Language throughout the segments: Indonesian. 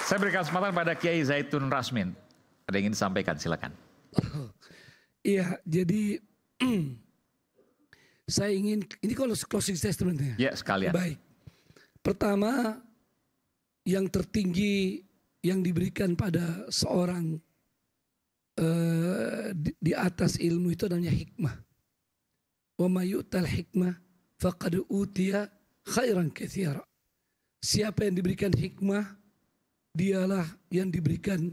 Saya berikan kesempatan pada Kiai Zaitun Rasmin. Ada yang ingin disampaikan, silakan. Iya, jadi saya ingin, ini kalau closing statement ya. Ya, sekalian. Baik. Pertama, yang tertinggi yang diberikan pada seorang di atas ilmu itu namanya hikmah. Wa may yu'tal hikmah faqad utiya khairan katsira. Siapa yang diberikan hikmah, dialah yang diberikan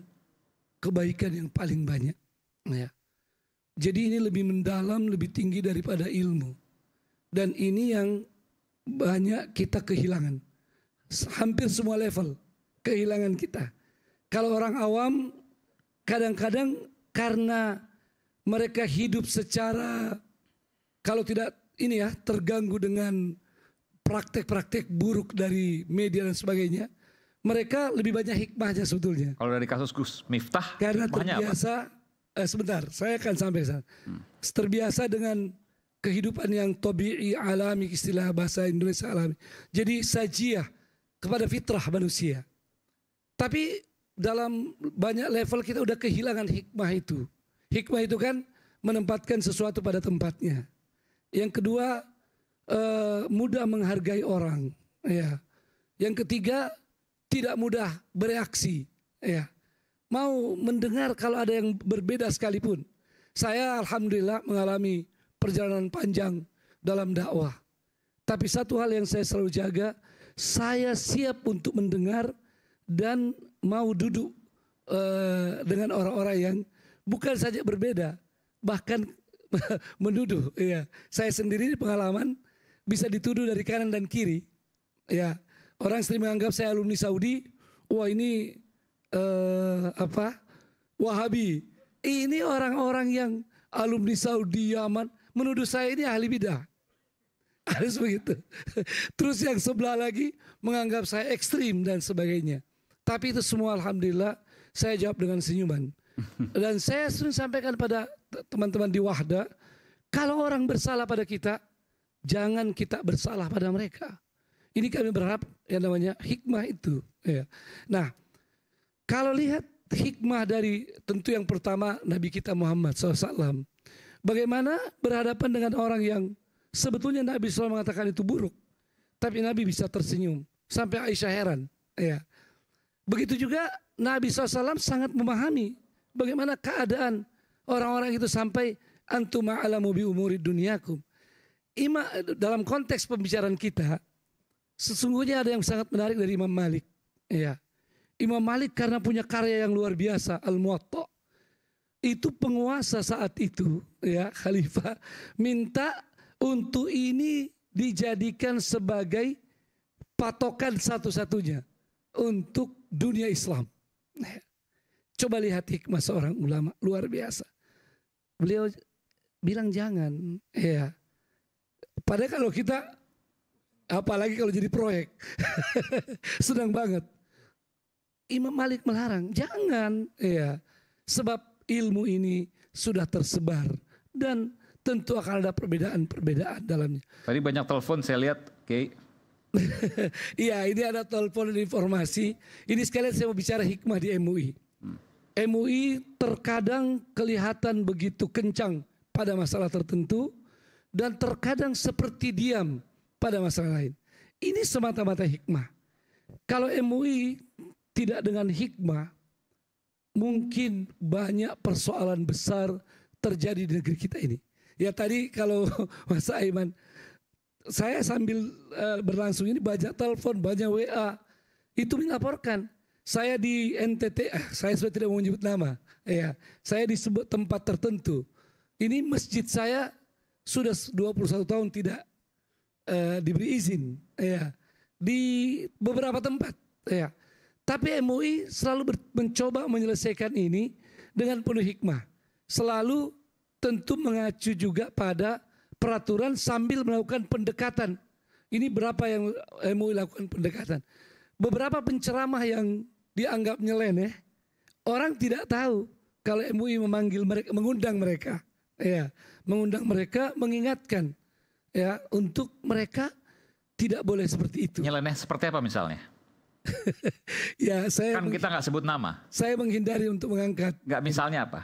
kebaikan yang paling banyak. Ya. Jadi ini lebih mendalam, lebih tinggi daripada ilmu. Dan ini yang banyak kita kehilangan. Hampir semua level kehilangan kita. Kalau orang awam kadang-kadang karena mereka hidup secara, kalau tidak ini ya, terganggu dengan praktek-praktek buruk dari media dan sebagainya, mereka lebih banyak hikmahnya sebetulnya. Kalau dari kasus Gus Miftah, Karena hikmahnya terbiasa, sebentar, saya akan sampai sana. Terbiasa dengan kehidupan yang tabi'i, alami, istilah bahasa Indonesia alami. Jadi sajiah kepada fitrah manusia. Tapi dalam banyak level kita udah kehilangan hikmah itu. Hikmah itu kan menempatkan sesuatu pada tempatnya. Yang kedua, mudah menghargai orang. Ya. Yang ketiga, tidak mudah bereaksi. Ya. Mau mendengar kalau ada yang berbeda sekalipun. Saya alhamdulillah mengalami perjalanan panjang dalam dakwah. Tapi satu hal yang saya selalu jaga, saya siap untuk mendengar dan mau duduk dengan orang-orang yang bukan saja berbeda, bahkan menuduh. Ya. Saya sendiri pengalaman bisa dituduh dari kanan dan kiri. Ya. Orang sering menganggap saya alumni Saudi, wah ini Wahabi. Ini orang-orang yang alumni Saudi, Yaman, menuduh saya ini ahli bidah. Harus begitu. Terus yang sebelah lagi menganggap saya ekstrim dan sebagainya. Tapi itu semua alhamdulillah saya jawab dengan senyuman. Dan saya sering sampaikan pada teman-teman di Wahda, kalau orang bersalah pada kita, jangan kita bersalah pada mereka. Ini kami berharap yang namanya hikmah itu. Ya. Nah, kalau lihat hikmah dari tentu yang pertama Nabi kita Muhammad SAW. Bagaimana berhadapan dengan orang yang sebetulnya Nabi SAW mengatakan itu buruk. Tapi Nabi bisa tersenyum. Sampai Aisyah heran. Ya. Begitu juga Nabi SAW sangat memahami bagaimana keadaan orang-orang itu sampai antum a'lamu bi umuri dunyakum. Dalam konteks pembicaraan kita, sesungguhnya ada yang sangat menarik dari Imam Malik. Ya. Imam Malik karena punya karya yang luar biasa, Al-Muwatta. Itu penguasa saat itu, ya, khalifah minta untuk ini dijadikan sebagai patokan satu-satunya untuk dunia Islam. Coba lihat hikmah seorang ulama luar biasa. Beliau bilang jangan, ya. Padahal kalau kita, apalagi kalau jadi proyek, senang banget. Imam Malik melarang, jangan, ya, sebab ilmu ini sudah tersebar dan tentu akan ada perbedaan-perbedaan dalamnya. Tadi banyak telepon saya lihat, Kiai. Iya, ini ada telepon dan informasi. Ini sekalian saya mau bicara hikmah di MUI. MUI terkadang kelihatan begitu kencang pada masalah tertentu dan terkadang seperti diam pada masalah lain. Ini semata-mata hikmah. Kalau MUI tidak dengan hikmah, mungkin banyak persoalan besar terjadi di negeri kita ini. Ya tadi kalau Mas Aiman, saya sambil berlangsung ini banyak telepon, banyak WA, itu melaporkan. Saya di NTT, saya sudah tidak mau menyebut nama, ya, saya di sebuah tempat tertentu. Ini masjid saya sudah 21 tahun tidak diberi izin, ya, di beberapa tempat, ya. Tapi MUI selalu mencoba menyelesaikan ini dengan penuh hikmah. Selalu tentu mengacu juga pada peraturan sambil melakukan pendekatan. Ini berapa yang MUI lakukan pendekatan. Beberapa penceramah yang dianggap nyeleneh, orang tidak tahu kalau MUI memanggil mereka, mengundang mereka. Ya, mengundang mereka, mengingatkan, ya, untuk mereka tidak boleh seperti itu. Nyeleneh seperti apa misalnya? Ya, Kan kita nggak sebut nama. saya menghindari untuk mengangkat. Nggak, misalnya apa?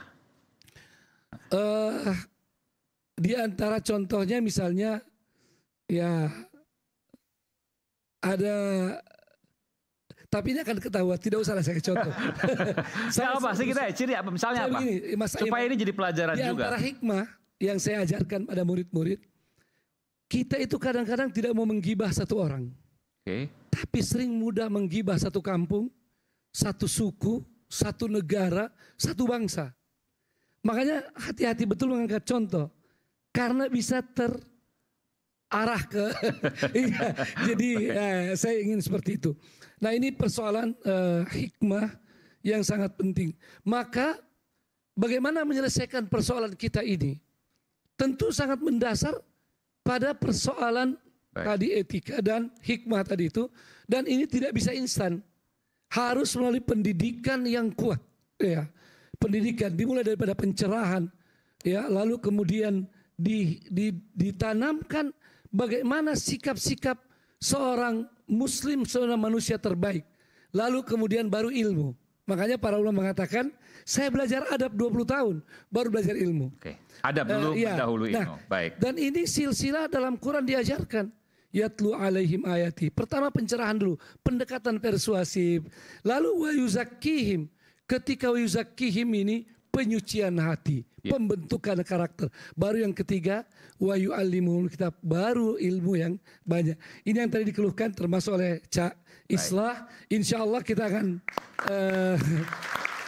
Di antara contohnya misalnya ya ada, tapi ini akan ketahuan, tidak usah lah saya contoh. Nggak apa sih kita ciri apa? Misalnya saya apa? begini, Mas Supaya Iman, ini jadi pelajaran di juga. antara hikmah yang saya ajarkan pada murid-murid, kita itu kadang-kadang tidak mau menggibah satu orang, Oke. tapi sering mudah menggibah satu kampung, satu suku, satu negara, satu bangsa. Makanya hati-hati betul mengangkat contoh, karena bisa terarah ke. Iya, jadi saya ingin seperti itu. Nah, ini persoalan hikmah yang sangat penting. Maka bagaimana menyelesaikan persoalan kita ini? Tentu sangat mendasar pada persoalan tadi etika dan hikmah tadi itu. Dan ini tidak bisa instan. Harus melalui pendidikan yang kuat. Ya, pendidikan dimulai daripada pencerahan. Ya, lalu kemudian ditanamkan bagaimana sikap-sikap seorang muslim, seorang manusia terbaik. Lalu kemudian baru ilmu. Makanya para ulama mengatakan, saya belajar adab 20 tahun, baru belajar ilmu. Oke. Adab dulu, dahulu ilmu. Nah, Baik. dan ini silsilah dalam Quran diajarkan. Yatlu alaihim ayati. Pertama pencerahan dulu, pendekatan persuasif. Lalu wa yuzakkihim. Ketika wa yuzakkihim ini penyucian hati, pembentukan karakter. Baru yang ketiga, wa yu'allimuhul kitab, baru ilmu yang banyak. Ini yang tadi dikeluhkan termasuk oleh Cak Islah. Insya Allah kita akan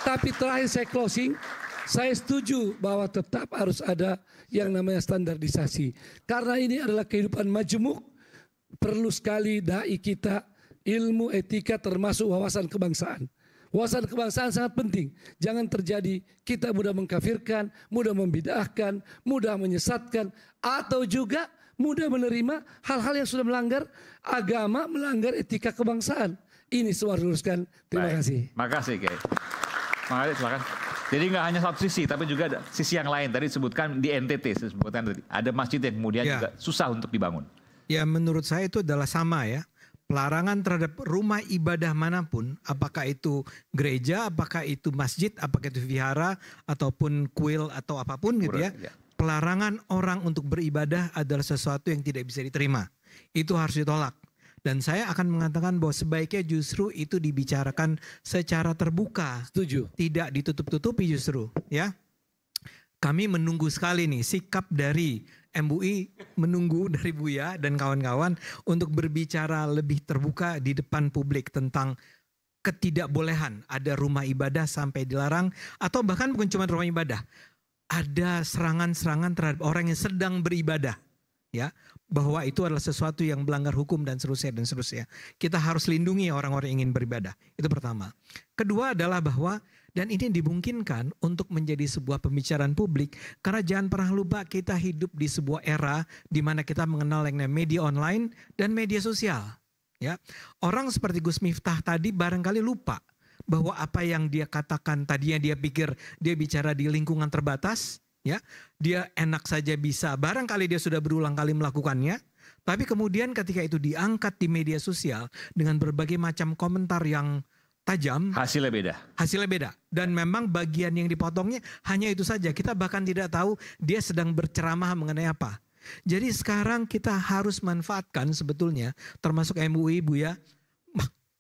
tapi terakhir saya closing, saya setuju bahwa tetap harus ada yang namanya standarisasi. Karena ini adalah kehidupan majemuk, perlu sekali dai kita ilmu etika termasuk wawasan kebangsaan. Wawasan kebangsaan sangat penting. Jangan terjadi kita mudah mengkafirkan, mudah membid'ahkan, mudah menyesatkan, atau juga mudah menerima hal-hal yang sudah melanggar agama, melanggar etika kebangsaan. Ini semua diluruskan. Terima kasih. Makasih, Kiai. Makasih, silakan. Jadi nggak hanya satu sisi, tapi juga ada sisi yang lain. Tadi disebutkan di NTT, disebutkan tadi ada masjid yang kemudian juga susah untuk dibangun. Ya, menurut saya itu adalah sama ya. Pelarangan terhadap rumah ibadah manapun, apakah itu gereja, apakah itu masjid, apakah itu vihara, ataupun kuil atau apapun gitu ya. Pelarangan orang untuk beribadah adalah sesuatu yang tidak bisa diterima. Itu harus ditolak. Dan saya akan mengatakan bahwa sebaiknya justru itu dibicarakan secara terbuka. Setuju. Tidak ditutup-tutupi justru ya. Kami menunggu sekali nih sikap dari MUI, menunggu dari Buya dan kawan-kawan untuk berbicara lebih terbuka di depan publik tentang ketidakbolehan ada rumah ibadah sampai dilarang, atau bahkan bukan cuma rumah ibadah, ada serangan-serangan terhadap orang yang sedang beribadah, ya, bahwa itu adalah sesuatu yang melanggar hukum dan seterusnya dan seterusnya. Kita harus lindungi orang-orang yang ingin beribadah. Itu pertama. Kedua adalah bahwa dan ini dimungkinkan untuk menjadi sebuah pembicaraan publik karena jangan pernah lupa kita hidup di sebuah era di mana kita mengenal yang namanya media online dan media sosial. Ya, orang seperti Gus Miftah tadi barangkali lupa bahwa apa yang dia katakan tadinya dia pikir dia bicara di lingkungan terbatas, ya, dia enak saja bisa. Barangkali dia sudah berulang kali melakukannya, tapi kemudian ketika itu diangkat di media sosial dengan berbagai macam komentar yang tajam, hasilnya beda. Hasilnya beda. Dan memang bagian yang dipotongnya hanya itu saja. Kita bahkan tidak tahu dia sedang berceramah mengenai apa. Jadi sekarang kita harus manfaatkan sebetulnya, termasuk MUI, Buya,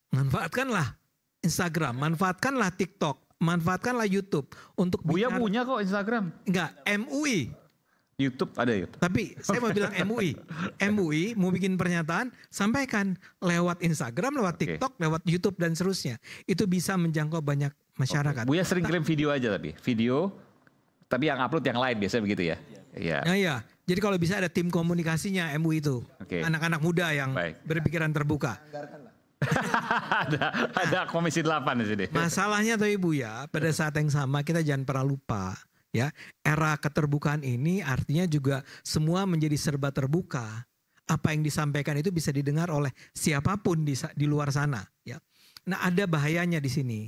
manfaatkanlah Instagram, manfaatkanlah TikTok, manfaatkanlah YouTube untuk Buya bicara. punya kok Instagram. Enggak, MUI. YouTube ada YouTube. Tapi saya mau bilang MUI. MUI mau bikin pernyataan, sampaikan lewat Instagram, lewat TikTok, lewat YouTube dan seterusnya. Itu bisa menjangkau banyak masyarakat. Buya sering kirim video aja tapi yang upload yang lain biasanya begitu ya. Iya. Nah, iya. Jadi kalau bisa ada tim komunikasinya MUI itu. Anak-anak muda yang berpikiran terbuka. ada komisi 8 di sini. Masalahnya tuh Ibu ya, pada saat yang sama kita jangan pernah lupa. Ya, era keterbukaan ini artinya juga semua menjadi serba terbuka. Apa yang disampaikan itu bisa didengar oleh siapapun di luar sana. Ya, nah ada bahayanya di sini.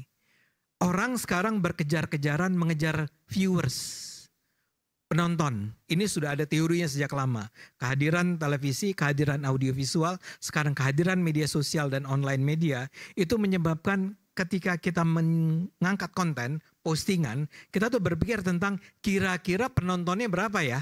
Orang sekarang berkejar-kejaran mengejar viewers, penonton. Ini sudah ada teorinya sejak lama. Kehadiran televisi, kehadiran audiovisual, sekarang kehadiran media sosial dan online media itu menyebabkan ketika kita mengangkat konten, postingan, kita tuh berpikir tentang kira-kira penontonnya berapa ya.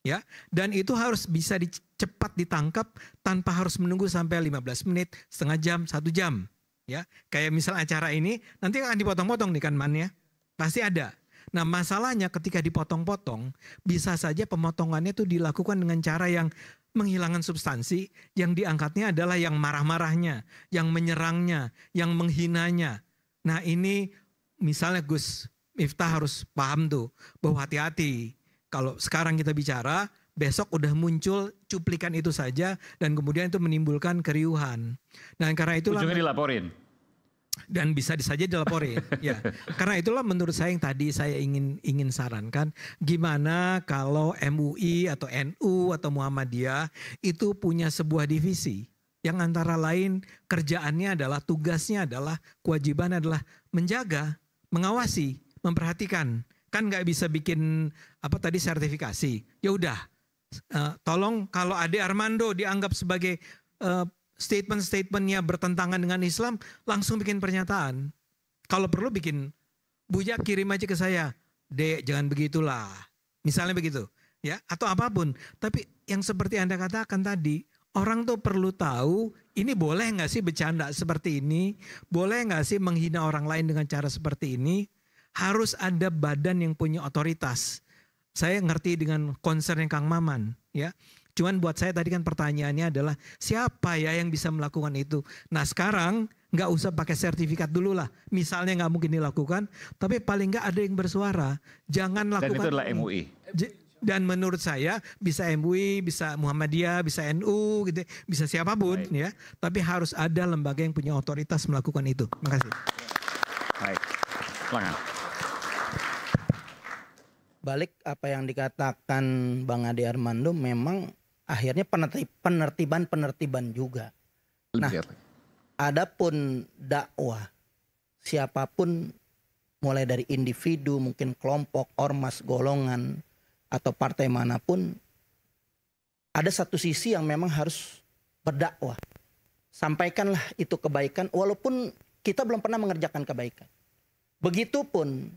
Ya, dan itu harus bisa cepat ditangkap tanpa harus menunggu sampai 15 menit, setengah jam, 1 jam. Ya, kayak misal acara ini nanti akan dipotong-potong nih kan Man ya. Pasti ada. Nah, masalahnya ketika dipotong-potong, bisa saja pemotongannya itu dilakukan dengan cara yang menghilangkan substansi, yang diangkatnya adalah yang marah-marahnya, yang menyerangnya, yang menghinanya. Nah, ini misalnya Gus Miftah harus paham tuh bahwa hati-hati. Kalau sekarang kita bicara, besok udah muncul cuplikan itu saja dan kemudian itu menimbulkan keriuhan. Nah, karena itulah ujungnya dilaporin. Dan bisa saja dilaporin. Ya, karena itulah menurut saya yang tadi saya ingin sarankan, gimana kalau MUI atau NU atau Muhammadiyah itu punya sebuah divisi yang antara lain kerjaannya adalah, tugasnya adalah, kewajiban adalah menjaga, mengawasi, memperhatikan. Kan nggak bisa bikin sertifikasi. Ya udah, tolong kalau Ade Armando dianggap sebagai statement-statementnya bertentangan dengan Islam, langsung bikin pernyataan. Kalau perlu bikin, Buya kirim aja ke saya, Dek jangan begitulah. Misalnya begitu, ya, atau apapun. Tapi yang seperti Anda katakan tadi, orang tuh perlu tahu, ini boleh nggak sih bercanda seperti ini? Boleh nggak sih menghina orang lain dengan cara seperti ini? Harus ada badan yang punya otoritas. Saya ngerti dengan concern Kang Maman, ya. Cuman buat saya tadi kan pertanyaannya adalah siapa ya yang bisa melakukan itu. Nah sekarang nggak usah pakai sertifikat dulu lah. Misalnya nggak mungkin dilakukan, tapi paling nggak ada yang bersuara. Jangan lakukan. Dan itu adalah MUI. Dan menurut saya bisa MUI, bisa Muhammadiyah, bisa NU, gitu, bisa siapapun. Baik. Ya. Tapi harus ada lembaga yang punya otoritas melakukan itu. Terima kasih. Baik, silakan. Balik apa yang dikatakan Bang Ade Armando, memang akhirnya penertiban juga. Nah, adapun dakwah, siapapun mulai dari individu, mungkin kelompok, ormas, golongan, atau partai manapun, ada satu sisi yang memang harus berdakwah. Sampaikanlah itu kebaikan walaupun kita belum pernah mengerjakan kebaikan. Begitupun,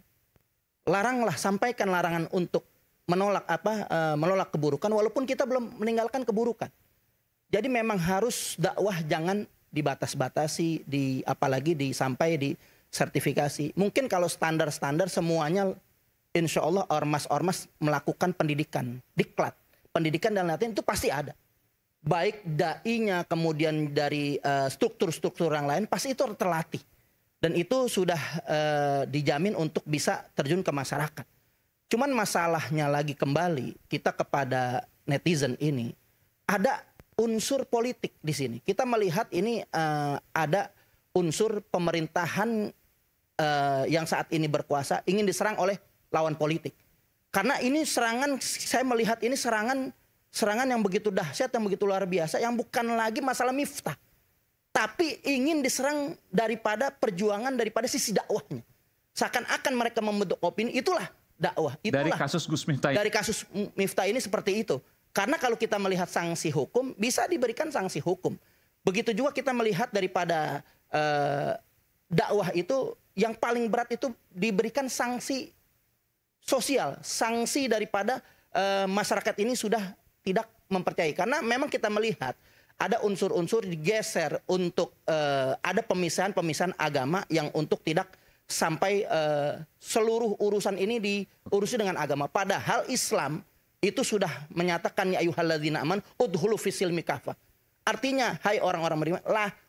laranglah, sampaikan larangan untuk menolak keburukan walaupun kita belum meninggalkan keburukan. Jadi memang harus dakwah, jangan dibatas-batasi, apalagi sampai di sertifikasi. Mungkin kalau standar-standar semuanya insya Allah ormas-ormas melakukan pendidikan, diklat. Pendidikan dan latihan itu pasti ada. Baik dai-nya, kemudian dari struktur-struktur yang lain pasti itu terlatih. Dan itu sudah dijamin untuk bisa terjun ke masyarakat. Cuman masalahnya lagi kembali kita kepada netizen ini, ada unsur politik di sini. Kita melihat ini ada unsur pemerintahan yang saat ini berkuasa ingin diserang oleh lawan politik. Karena ini serangan, saya melihat ini serangan yang begitu dahsyat, yang begitu luar biasa, yang bukan lagi masalah Miftah, tapi ingin diserang daripada perjuangan, daripada sisi dakwahnya. Seakan-akan mereka membentuk opini, itulah dakwah. Itulah, dari kasus Gus Miftah. Dari kasus Miftah ini seperti itu. Karena kalau kita melihat sanksi hukum, bisa diberikan sanksi hukum. Begitu juga kita melihat daripada dakwah itu, yang paling berat itu diberikan sanksi sosial. Sanksi daripada masyarakat ini sudah tidak mempercayai. Karena memang kita melihat ada unsur-unsur digeser untuk ada pemisahan-pemisahan agama yang untuk tidak sampai seluruh urusan ini diurusi dengan agama. Padahal Islam itu sudah menyatakan ya ayyuhalladzina amanu udkhulu fis-silmi kafah. Artinya, hai orang-orang beriman,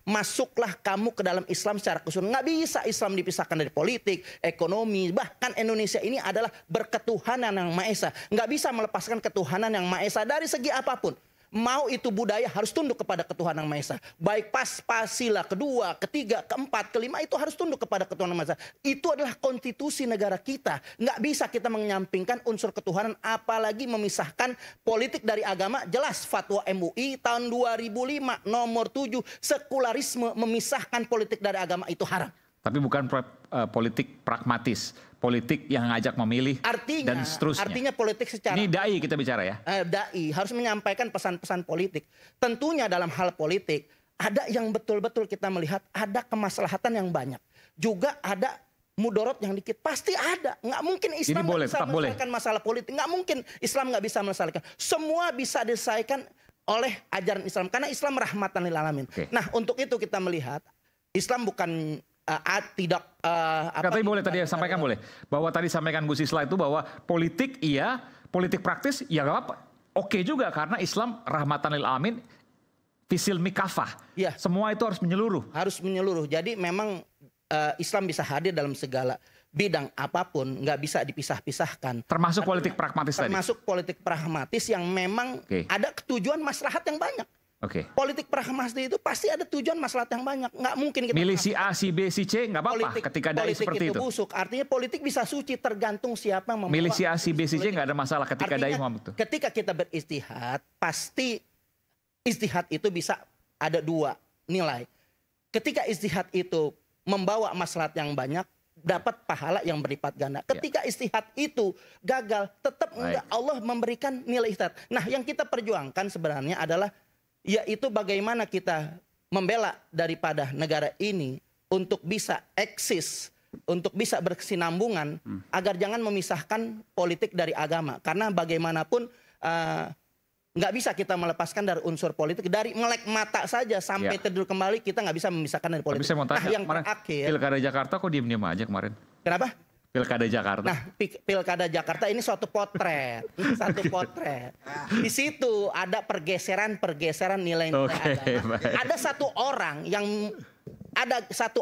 masuklah kamu ke dalam Islam secara keseluruhan. Nggak bisa Islam dipisahkan dari politik, ekonomi. Bahkan Indonesia ini adalah berketuhanan yang Maha Esa. Nggak bisa melepaskan ketuhanan yang Maha Esa dari segi apapun. Mau itu budaya harus tunduk kepada ketuhanan yang Maha Esa. Baik Pancasila kedua, ketiga, keempat, kelima itu harus tunduk kepada ketuhanan yang Maha Esa. Itu adalah konstitusi negara kita. Nggak bisa kita menyampingkan unsur ketuhanan, apalagi memisahkan politik dari agama. Jelas fatwa MUI tahun 2005 nomor 7, sekularisme memisahkan politik dari agama itu haram. Tapi bukan politik pragmatis, politik yang ngajak memilih dan seterusnya. Artinya politik secara... Ini dai kita bicara ya? Dai harus menyampaikan pesan-pesan politik. Tentunya dalam hal politik, ada yang betul-betul kita melihat ada kemaslahatan yang banyak. Juga ada mudorot yang dikit, pasti ada. Nggak mungkin Islam nggak bisa menyelesaikan masalah politik. Nggak mungkin Islam nggak bisa menyelesaikan. Semua bisa diselesaikan oleh ajaran Islam. Karena Islam rahmatan lil alamin. Nah, untuk itu kita melihat Islam bukan Katanya boleh tadi sampaikan boleh. Bahwa tadi sampaikan Gus Islah itu bahwa politik iya, politik praktis ya nggak apa. Oke juga karena Islam rahmatan lil alamin, fisil mikafah. Ya. Semua itu harus menyeluruh. Harus menyeluruh. Jadi memang Islam bisa hadir dalam segala bidang apapun, nggak bisa dipisah-pisahkan. Termasuk politik pragmatis tadi. Termasuk politik pragmatis yang memang ada tujuan maslahat yang banyak. Politik pragmatis itu pasti ada tujuan maslahat yang banyak. Nggak mungkin kita milih si A, si B, si C nggak apa-apa ketika dai seperti itu. Busuk. Artinya politik bisa suci tergantung siapa yang membawa. Milih si A, si B, si C nggak ada masalah ketika dai mau itu. Ketika kita beristihad, pasti istihad itu bisa ada dua nilai. Ketika istihad itu membawa maslahat yang banyak, dapat pahala yang berlipat ganda. Ketika istihad itu gagal, tetap enggak Allah memberikan nilai istihad. Nah, yang kita perjuangkan sebenarnya adalah yaitu bagaimana kita membela daripada negara ini untuk bisa eksis, untuk bisa berkesinambungan, agar jangan memisahkan politik dari agama. Karena bagaimanapun nggak bisa kita melepaskan dari unsur politik. Dari melek mata saja sampai tidur kembali kita nggak bisa memisahkan dari politik. Tapi saya mau tanya, yang terakhir, Pilkada Jakarta kok diem-diem aja kemarin? Kenapa? Pilkada Jakarta. Nah, Pilkada Jakarta ini suatu potret, satu potret. Di situ ada pergeseran nilai-nilai agama. Ada satu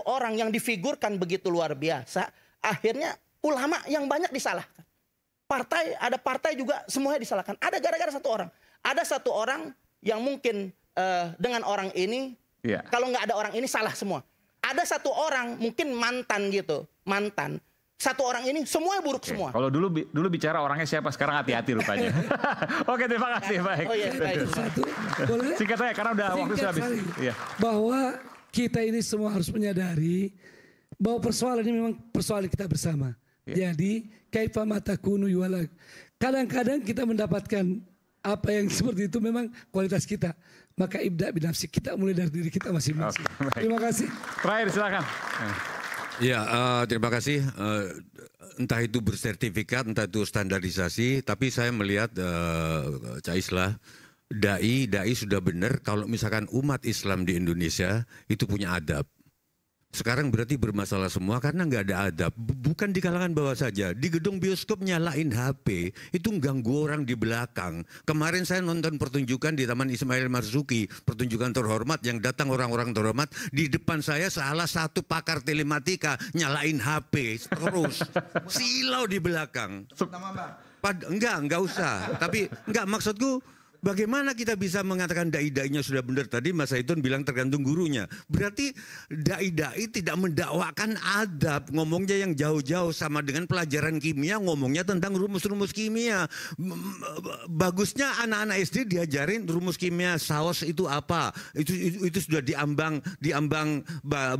orang yang difigurkan begitu luar biasa. Akhirnya ulama yang banyak disalahkan. Ada partai juga semuanya disalahkan. Ada gara-gara satu orang. Ada satu orang yang mungkin dengan orang ini, kalau nggak ada orang ini salah semua. Ada satu orang mungkin mantan gitu, mantan. Satu orang ini semuanya buruk semua. Kalau dulu bicara orangnya siapa, sekarang hati-hati rupanya. Oke, terima kasih. Baik. Satu, boleh? Singkat saja karena udah waktu sudah habis. Bahwa kita ini semua harus menyadari bahwa persoalan ini memang persoalan kita bersama. Jadi kaifa matakunu yuwala. Kadang-kadang kita mendapatkan apa yang seperti itu memang kualitas kita. Maka ibda binafsi, kita mulai dari diri kita masing-masing. Terima kasih. Terakhir silakan. Ya, terima kasih. Entah itu bersertifikat, entah itu standarisasi, tapi saya melihat Cak Islah, dai sudah benar kalau misalkan umat Islam di Indonesia itu punya adab. Sekarang berarti bermasalah semua karena nggak ada adab. Bukan di kalangan bawah saja. Di gedung bioskop nyalain HP, itu ganggu orang di belakang. Kemarin saya nonton pertunjukan di Taman Ismail Marzuki, pertunjukan terhormat yang datang orang-orang terhormat. Di depan saya salah satu pakar telematika nyalain HP terus. Silau di belakang. Enggak usah. Tapi enggak, maksudku bagaimana kita bisa mengatakan dai-dainya sudah benar? Tadi Mas Zaitun bilang tergantung gurunya. Berarti dai-dai tidak mendakwakan adab. Ngomongnya yang jauh-jauh, sama dengan pelajaran kimia, ngomongnya tentang rumus-rumus kimia. Bagusnya anak-anak SD diajarin rumus kimia, saus itu apa. Itu sudah diambang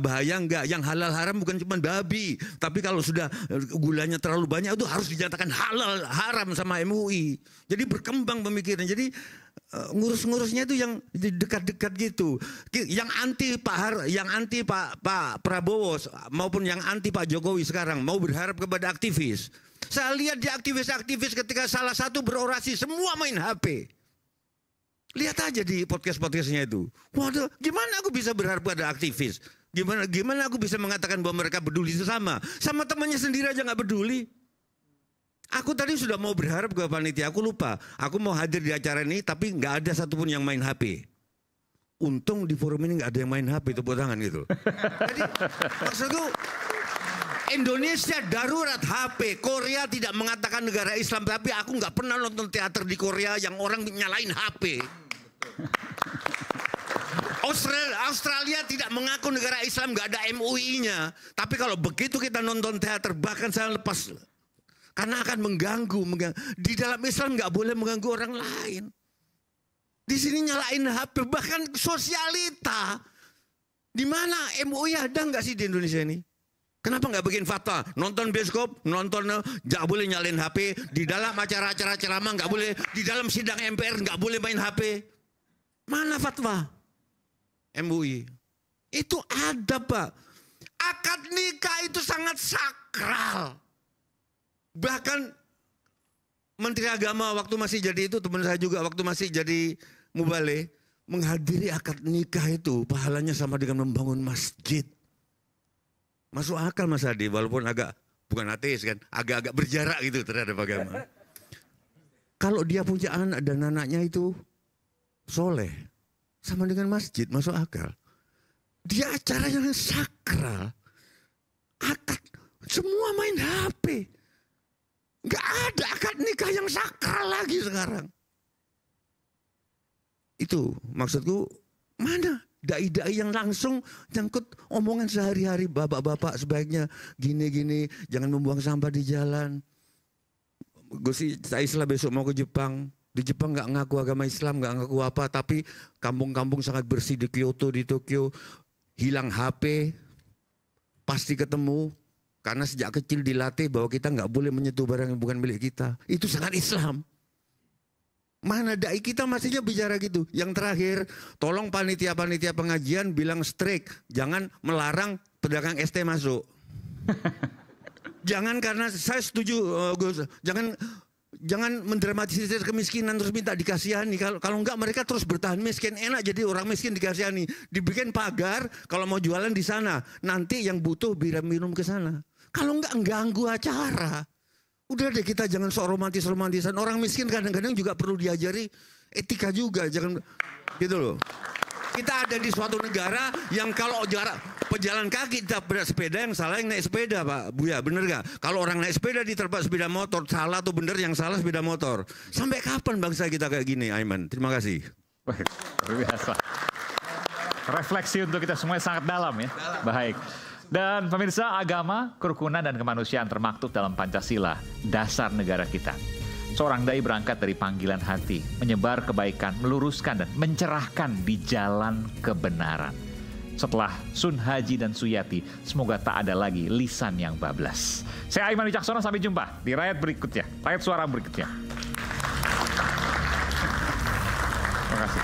bahaya enggak. Yang halal haram bukan cuma babi. Tapi kalau sudah gulanya terlalu banyak itu harus dinyatakan halal haram sama MUI. Jadi berkembang pemikiran. Jadi ngurus-ngurusnya itu yang dekat-dekat gitu. Yang anti Pak Prabowo maupun yang anti Pak Jokowi sekarang mau berharap kepada aktivis. Saya lihat di aktivis-aktivis ketika salah satu berorasi semua main HP. Lihat aja di podcast-podcastnya itu. Waduh, gimana aku bisa berharap pada aktivis? Gimana aku bisa mengatakan bahwa mereka peduli sama temannya sendiri aja nggak peduli. Aku tadi sudah mau berharap ke panitia, aku lupa. Aku mau hadir di acara ini, tapi nggak ada satupun yang main HP. Untung di forum ini nggak ada yang main HP, tepuk tangan gitu. Jadi maksudku, Indonesia darurat HP. Korea tidak mengatakan negara Islam, tapi aku nggak pernah nonton teater di Korea yang orang nyalain HP. Australia tidak mengaku negara Islam, nggak ada MUI-nya. Tapi kalau begitu kita nonton teater, bahkan saya lepas. Karena akan mengganggu. Di dalam Islam nggak boleh mengganggu orang lain. Di sini nyalain HP, bahkan sosialita. Di mana MUI ada nggak sih di Indonesia ini? Kenapa nggak bikin fatwa? Nonton bioskop, nonton nggak boleh nyalain HP, di dalam acara-acara ceramah nggak boleh, di dalam sidang MPR nggak boleh main HP. Mana fatwa MUI? Itu ada, Pak. Akad nikah itu sangat sakral. Bahkan Menteri Agama waktu masih jadi itu, teman saya juga waktu masih jadi mubalik, menghadiri akad nikah itu pahalanya sama dengan membangun masjid. Masuk akal Mas Adi, walaupun agak, bukan ateis kan, agak-agak berjarak gitu terhadap agama. Kalau dia punya anak dan anaknya itu soleh, sama dengan masjid, masuk akal. Dia acara yang sakral, akad, semua main HP. Gak ada akad nikah yang sakral lagi sekarang. Itu maksudku, mana dai-dai yang langsung nyangkut omongan sehari-hari, bapak-bapak sebaiknya gini-gini, jangan membuang sampah di jalan. Gus Islah besok mau ke Jepang. Di Jepang nggak ngaku agama Islam, nggak ngaku apa, tapi kampung-kampung sangat bersih di Kyoto, di Tokyo. Hilang HP, pasti ketemu. Karena sejak kecil dilatih bahwa kita nggak boleh menyentuh barang yang bukan milik kita. Itu sangat Islam. Mana dai kita masihnya bicara gitu. Yang terakhir, tolong panitia-panitia pengajian bilang strict, jangan melarang pedagang ST masuk. Jangan, karena saya setuju Gus, jangan mendramatisir kemiskinan terus minta dikasihani. Kalau enggak mereka terus bertahan miskin. Enak jadi orang miskin dikasihani. Dibikin pagar, kalau mau jualan di sana, nanti yang butuh biar minum ke sana. Kalau enggak ganggu acara. Udah deh, kita jangan sok romantis-romantisan. Orang miskin kadang-kadang juga perlu diajari etika juga, jangan gitu loh. Kita ada di suatu negara yang kalau jarak pejalan kaki kita bersepeda, yang salah yang naik sepeda, Pak Buya, bener gak? Kalau orang naik sepeda diterpa sepeda motor, salah atau bener yang salah sepeda motor. Sampai kapan bangsa kita kayak gini, Aiman? Terima kasih. Luar biasa. Refleksi untuk kita semua sangat dalam ya. Baik. Dan pemirsa, agama, kerukunan dan kemanusiaan termaktub dalam Pancasila, dasar negara kita. Seorang dai berangkat dari panggilan hati, menyebar kebaikan, meluruskan dan mencerahkan di jalan kebenaran. Setelah Sun Haji dan Suyati, semoga tak ada lagi lisan yang bablas. Saya Aiman Wicaksono, sampai jumpa di Rakyat berikutnya, Rakyat Suara berikutnya. Terima kasih.